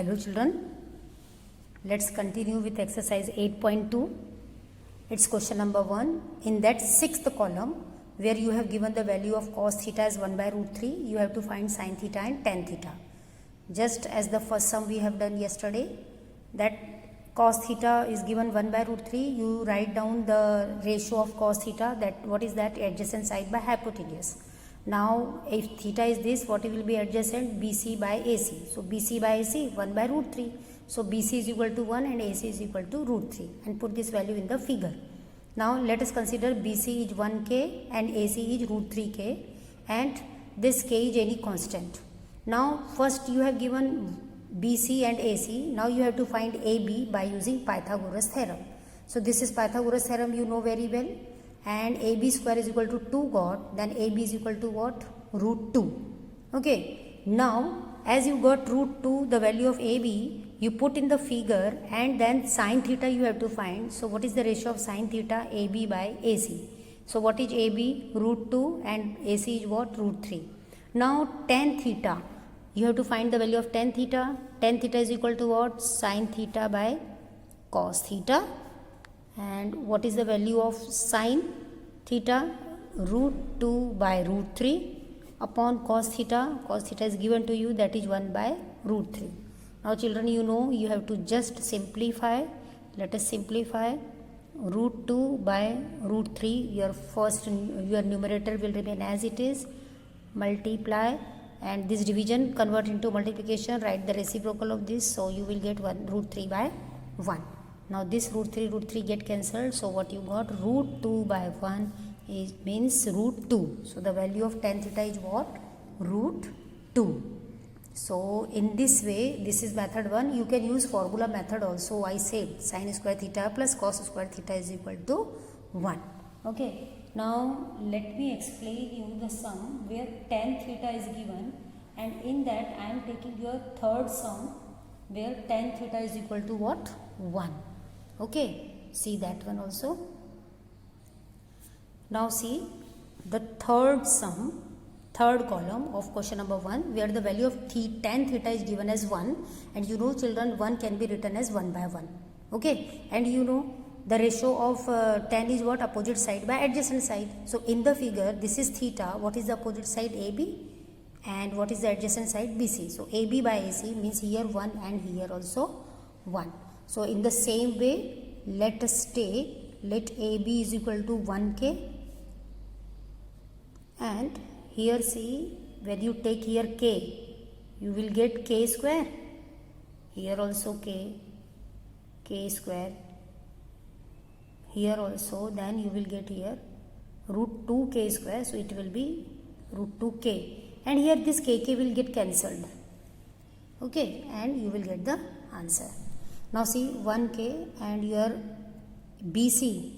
Hello children, let's continue with exercise 8.2. It's question number 1. In that sixth column where you have given the value of cos theta as 1 by root 3, you have to find sin theta and tan theta. Just as the first sum we have done yesterday, that cos theta is given 1 by root 3, you write down the ratio of cos theta, that what is that, adjacent side by hypotenuse. Now if theta is this, what will be adjacent? BC by AC. So BC by AC 1 by root 3. So BC is equal to 1 and AC is equal to root 3, and put this value in the figure. Now let us consider BC is 1k and AC is root 3k, and this k is any constant. Now first you have given BC and AC. Now you have to find AB by using Pythagoras theorem. So this is Pythagoras theorem, you know very well. And AB square is equal to 2 got, then AB is equal to what? Root 2. Okay. Now as you got root 2, the value of AB, you put in the figure, and then sin theta you have to find. So what is the ratio of sin theta? AB by AC. So what is AB? Root 2, and AC is what? Root 3. Now tan theta, you have to find the value of tan theta. Tan theta is equal to what? Sin theta by cos theta. And what is the value of sin theta? Root 2 by root 3 upon cos theta. Cos theta is given to you, that is 1 by root 3. Now children, you know you have to just simplify. Let us simplify. Root 2 by root 3, your numerator will remain as it is. Multiply, and this division convert into multiplication. Write the reciprocal of this, so you will get root 3 by 1. Now this root 3 get cancelled. So what you got? Root 2 by 1 means root 2. So the value of tan theta is what? Root 2. So in this way, this is method 1. You can use formula method also. I said sin square theta plus cos square theta is equal to 1. Okay. Now let me explain you the sum where tan theta is given, and in that I am taking your third sum where tan theta is equal to what? 1. Okay, see that one also. Now see the third sum, third column of question number 1, where the value of tan theta is given as 1, and you know children, 1 can be written as 1 by 1. Okay, and you know the ratio of tan is what? Opposite side by adjacent side. So in the figure, this is theta. What is the opposite side? AB. And what is the adjacent side? BC. So AB by AC means here 1 and here also 1. So in the same way, let us take, let AB is equal to 1k, and here see, when you take here k, you will get k square. Here also k square. Here also, then you will get here root 2k square, so it will be root 2k, and here this kk will get cancelled. Okay, and you will get the answer. Now see 1k, and your BC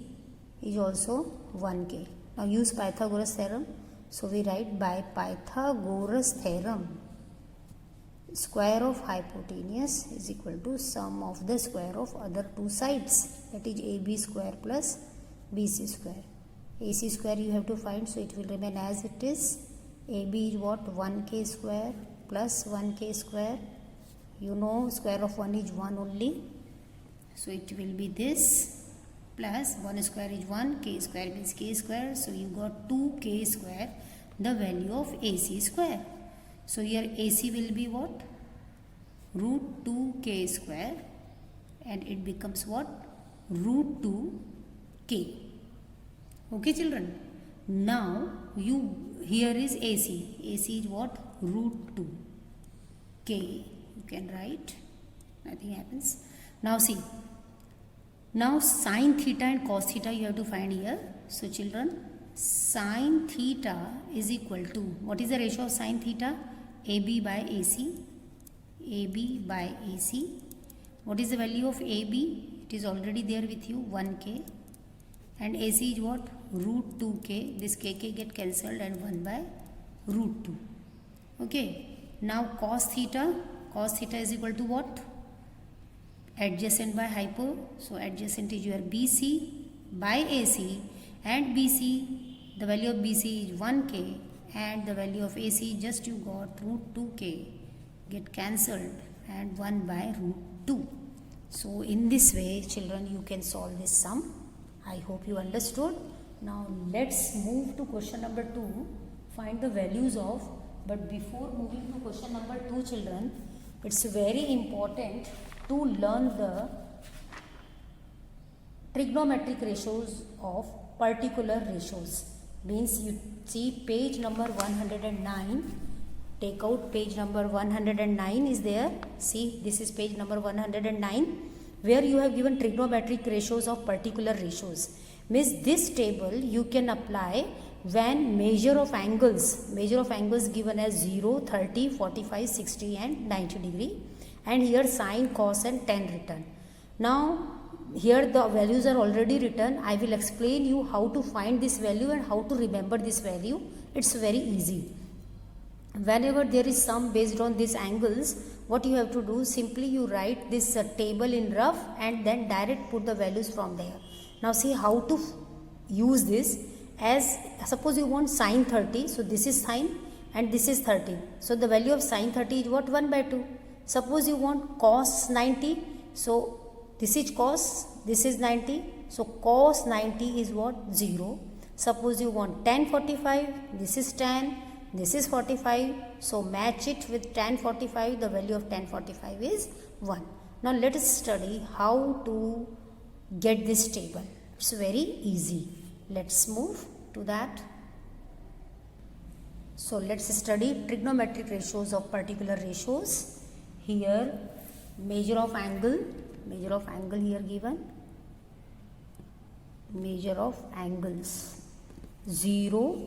is also 1k. Now use Pythagoras theorem. So we write, by Pythagoras theorem, square of hypotenuse is equal to sum of the square of other two sides, that is AB square plus BC square. AC square you have to find, so it will remain as it is. AB is what? 1k square plus 1k square. You know square of 1 is 1 only, so it will be this, plus 1 square is 1, k square means k square, so you got 2k square, the value of AC square. So here AC will be what? Root 2k square, and it becomes what? Root 2k. Okay children. Now here is AC. AC is what? Root 2k. You can write, nothing happens. Now see, now sin theta and cos theta you have to find here. So children, sin theta is equal to, what is the ratio of sin theta? AB by AC. AB by AC. What is the value of AB? It is already there with you, 1k. And AC is what? Root 2k. This kk get cancelled, and 1 by root 2. Okay. Now cos theta. Cos theta is equal to what? Adjacent by hypo. So adjacent is your BC by AC, and BC, the value of BC is 1k, and the value of AC just you got root 2k get cancelled, and 1 by root 2. So in this way, children, you can solve this sum. I hope you understood. Now let's move to question number 2. Find the values of. But before moving to question number 2, children, it's very important to learn the trigonometric ratios of particular ratios. Means you see page number 109. Take out page number 109 is there. See, this is page number 109 where you have given trigonometric ratios of particular ratios. Means this table you can apply when measure of angles given as 0, 30, 45, 60 and 90 degree, and here sine, cos and tan written. Now here the values are already written. I will explain you how to find this value and how to remember this value. It's very easy. Whenever there is sum based on these angles, what you have to do, simply you write this table in rough and then direct put the values from there. Now see how to use this. As suppose you want sine 30, so this is sine and this is 30. So the value of sine 30 is what? 1 by 2. Suppose you want cos 90, so this is cos, this is 90, so cos 90 is what? 0. Suppose you want tan 45, this is tan, this is 45, so match it with tan 45, the value of tan 45 is 1. Now let us study how to get this table. It's very easy. Let's move to that. So let's study trigonometric ratios of particular ratios. Here measure of angle here given. Measure of angles 0,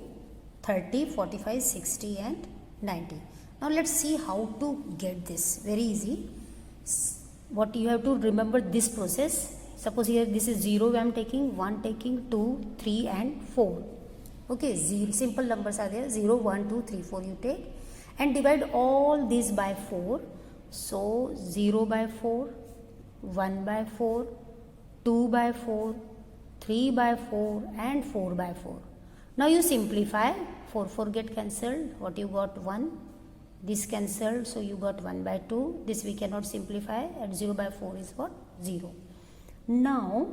30, 45, 60 and 90. Now let's see how to get this. Very easy. What you have to remember this process. Suppose here this is 0 I am taking, 1 taking, 2, 3 and 4. Okay, simple numbers are there. 0, 1, 2, 3, 4 you take and divide all these by 4. So 0 by 4, 1 by 4, 2 by 4, 3 by 4 and 4 by 4. Now you simplify. 4 get cancelled. What you got? 1. This cancelled. So you got 1 by 2. This we cannot simplify. And 0 by 4 is what? 0. Now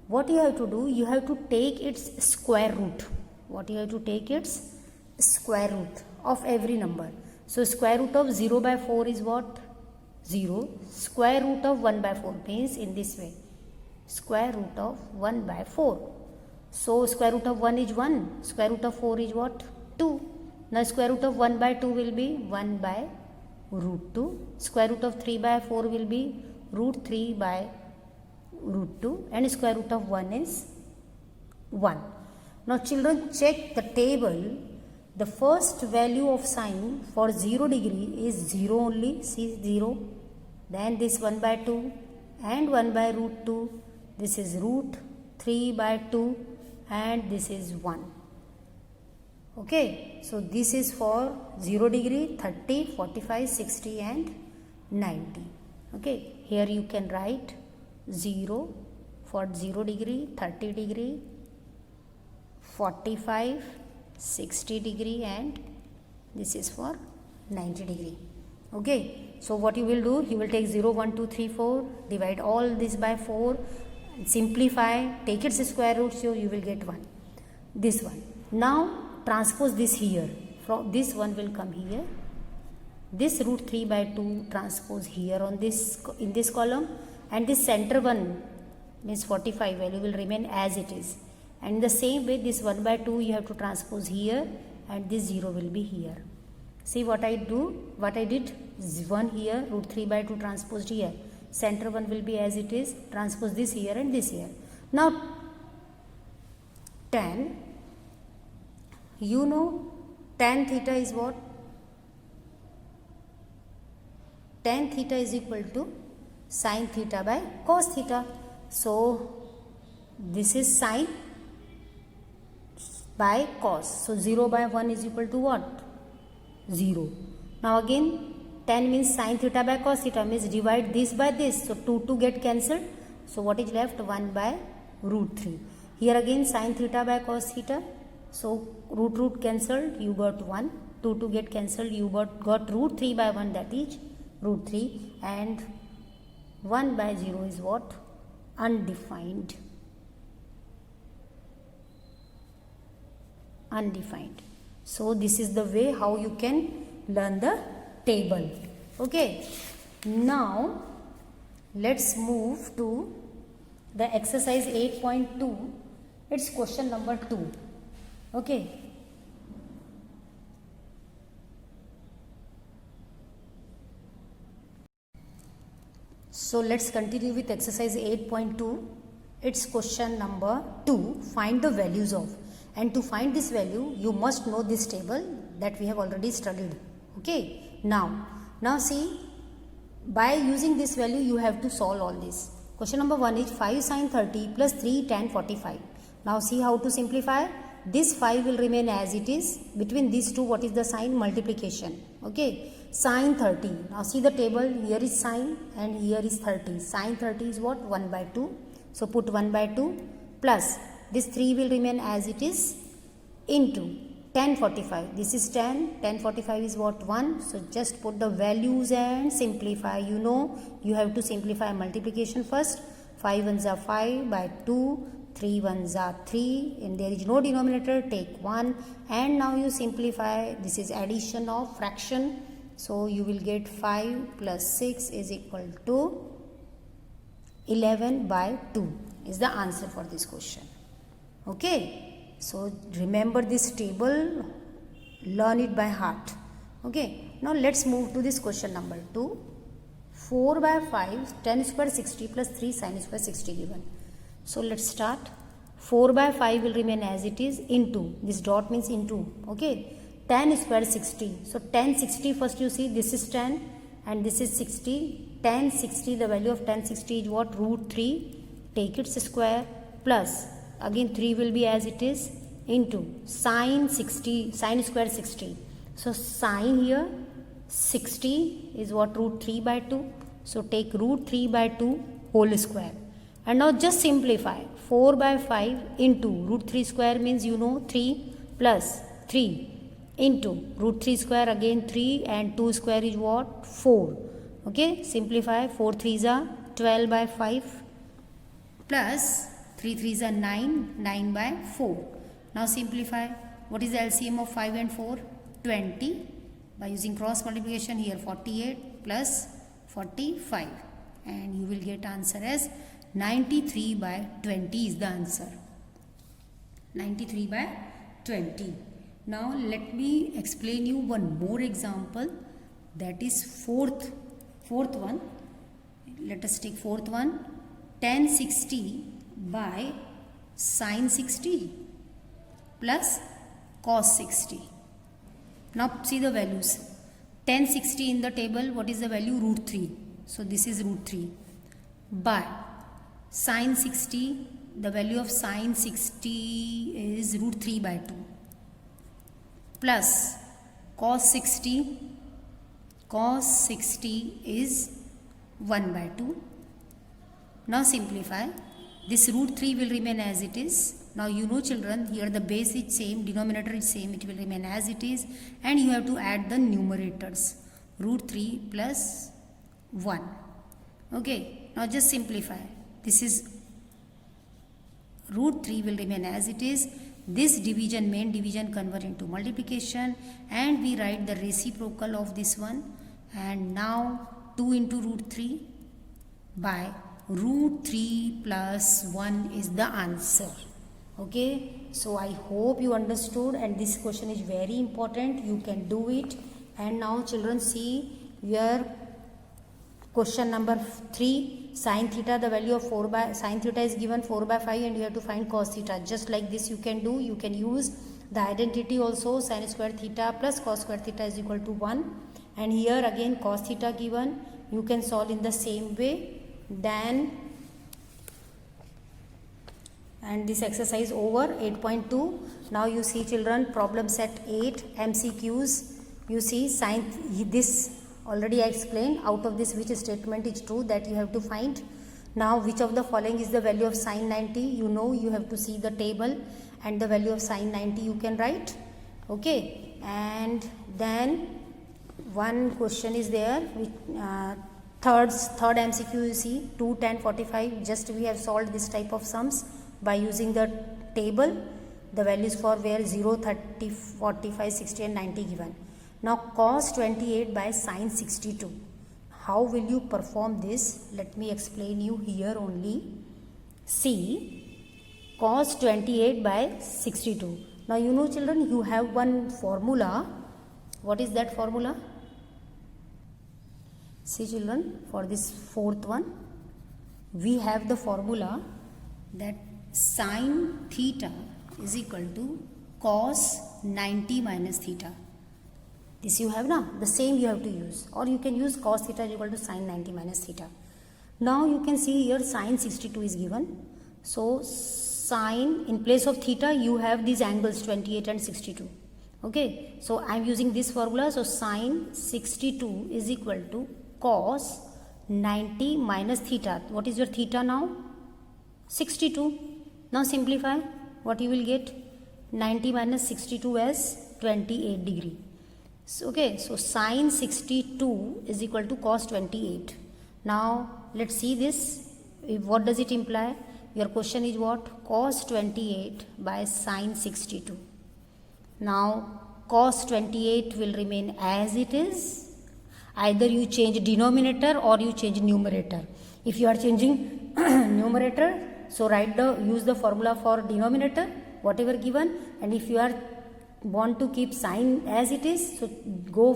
what you have to do? You have to take its square root. What you have to take its square root of every number. So square root of 0 by 4 is what? 0. Square root of 1 by 4 means in this way. Square root of 1 by 4. So square root of 1 is 1. Square root of 4 is what? 2. Now square root of 1 by 2 will be 1 by root 2. Square root of 3 by 4 will be root 3 by root 2. And square root of 1 is 1. Now children, check the table. The first value of sine for 0 degree is 0 only. See 0. Then this 1 by 2 and 1 by root 2. This is root 3 by 2 and this is 1. Okay. So this is for 0 degree, 30, 45, 60 and 90. Okay. Here you can write 0 for 0 degree, 30 degree, 45, 60 degree and this is for 90 degree. Okay. So what you will do? You will take 0, 1, 2, 3, 4, divide all this by 4, simplify, take its square root, so you will get 1. This one. Now transpose this here. From this one will come here. This root 3 by 2 transpose here on this, in this column, and this center one means 45 value will remain as it is. And the same way this 1 by 2 you have to transpose here and this 0 will be here. See what I did, 1 here, root 3 by 2 transposed here. Center one will be as it is, transpose this here and this here. Now tan, you know tan theta is what? Tan theta is equal to sine theta by cos theta. So this is sine by cos. So 0 by 1 is equal to what? 0. Now again tan means sine theta by cos theta means divide this by this. So 2 get cancelled. So what is left? 1 by root 3. Here again sine theta by cos theta. So root cancelled, you got 1. 2 get cancelled, you got root 3 by 1, that is root 3, and 1 by 0 is what? Undefined. So this is the way how you can learn the table. Okay, now let's move to the exercise 8.2. It's question number 2. Okay, so let's continue with exercise 8.2. It's question number 2. Find the values of. And to find this value, you must know this table that we have already studied. Okay. Now see, by using this value, you have to solve all this. Question number 1 is 5 sin 30 plus 3 tan 45. Now see how to simplify. This 5 will remain as it is. Between these two, what is the sign? Multiplication. Okay. Sin 30. Now see the table. Here is sin and here is 30. Sin 30 is what? 1 by 2. So put 1 by 2 plus this 3 will remain as it is into tan 45. This is tan. Tan 45 is what? 1. So just put the values and simplify. You know you have to simplify multiplication first. 5 ones are 5 by 2. 3 ones are 3. And there is no denominator. Take 1. And now you simplify. This is addition of fraction. So you will get 5 plus 6 is equal to 11 by 2 is the answer for this question. Okay, so remember this table, learn it by heart. Okay, now let's move to this question number 2. 4 by 5, tan square 60 plus 3 sin square 60 given. So let's start. 4 by 5 will remain as it is into, this dot means into, okay. Tan square 60. So tan 60 first you see, this is tan and this is 60. Tan 60, the value of tan 60 is what? Root 3. Take its square plus, again 3 will be as it is, into sin 60, sin square 60. So sin here 60 is what? Root 3 by 2. So take root 3 by 2 whole square. And now just simplify. 4 by 5 into root 3 square means you know 3 plus 3 into root 3 square again 3 and 2 square is what? 4. Okay, simplify. 4 3s are 12 by 5 plus 3 3s are 9, 9 by 4. Now simplify. What is the LCM of 5 and 4? 20. By using cross multiplication here 48 plus 45. And you will get answer as 93 by 20 is the answer. 93 by 20. Now let me explain you one more example, that is fourth one. Let us take fourth one. Tan 60 by sin 60 plus cos 60. Now see the values. Tan 60 in the table, what is the value? Root 3. So this is root 3 by sin 60, the value of sin 60 is root 3 by 2 plus cos 60 is 1 by 2. Now simplify. This root 3 will remain as it is. Now you know children, here the base is same, denominator is same, it will remain as it is, and you have to add the numerators. Root 3 plus 1. Okay, now just simplify. This is root 3 will remain as it is. This division, main division, convert into multiplication, and we write the reciprocal of this one. And now 2 into root 3 by root 3 plus 1 is the answer. Okay, so I hope you understood, and this question is very important. You can do it. And now children, see your question number 3. Sin theta, the value of 4 by, sin theta is given 4 by 5 and you have to find cos theta. Just like this you can do. You can use the identity also, sin square theta plus cos square theta is equal to 1. And here again cos theta given. You can solve in the same way. Then, and this exercise over, 8.2. Now you see children, problem set 8, MCQs. You see sin, this already I explained. Out of this, which statement is true, that you have to find. Now which of the following is the value of sin 90? You know, you have to see the table, and the value of sin 90 you can write. Okay, and then one question is there which third MCQ you see 2, 10, 45. Just we have solved this type of sums by using the table, the values for where 0, 30, 45, 60 and 90 given. Now cos 28 by sin 62. How will you perform this? Let me explain you here only. See, cos 28 by 62. Now you know children, you have one formula. What is that formula? See children, for this fourth one, we have the formula that sin theta is equal to cos 90 minus theta. This you have now, the same you have to use, or you can use cos theta is equal to sin 90 minus theta. Now you can see here sin 62 is given. So sin, in place of theta you have these angles 28 and 62. Okay, so I am using this formula. So sin 62 is equal to cos 90 minus theta. What is your theta now? 62. Now simplify. What you will get? 90 minus 62 as 28 degree. So, okay, so sin 62 is equal to cos 28. Now let's see this. What does it imply? Your question is what? Cos 28 by sin 62. Now cos 28 will remain as it is. Either you change denominator or you change numerator. If you are changing numerator, so use the formula for denominator, whatever given, and if you are want to keep sign as it is, so go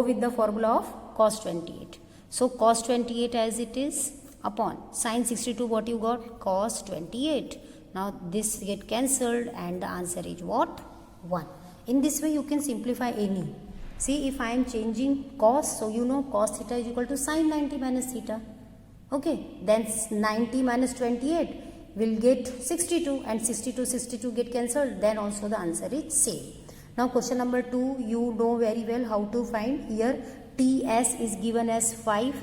with the formula of cos 28. So cos 28 as it is upon sin 62, what you got? Cos 28. Now this get cancelled and the answer is what? 1. In this way you can simplify any. See, if I am changing cos, so you know cos theta is equal to sin 90 minus theta. Okay, then 90 minus 28 will get 62 and 62 get cancelled, then also the answer is same. Now question number 2, you know very well how to find. Here TS is given as 5,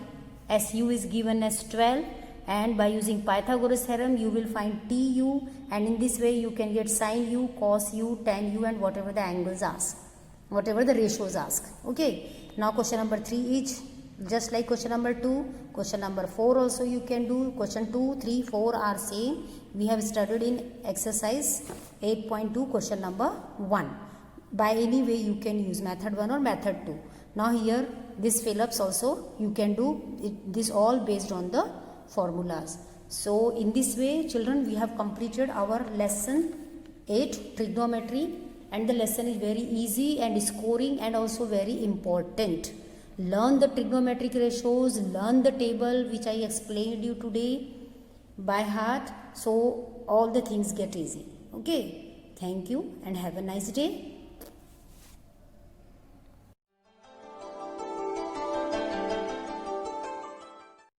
SU is given as 12, and by using Pythagoras theorem you will find TU, and in this way you can get sin U, cos U, tan U and whatever the angles ask, whatever the ratios ask. Okay, now question number 3 is just like question number 2. Question number 4 also you can do. Question 2, 3, 4 are same. We have studied in exercise 8.2 question number 1. By any way you can use method 1 or method 2. Now here this fill-ups also you can do it, this all based on the formulas. So in this way children, we have completed our lesson 8 trigonometry, and the lesson is very easy and scoring and also very important. Learn the trigonometric ratios, learn the table which I explained you today by heart, so all the things get easy. Okay, thank you and have a nice day.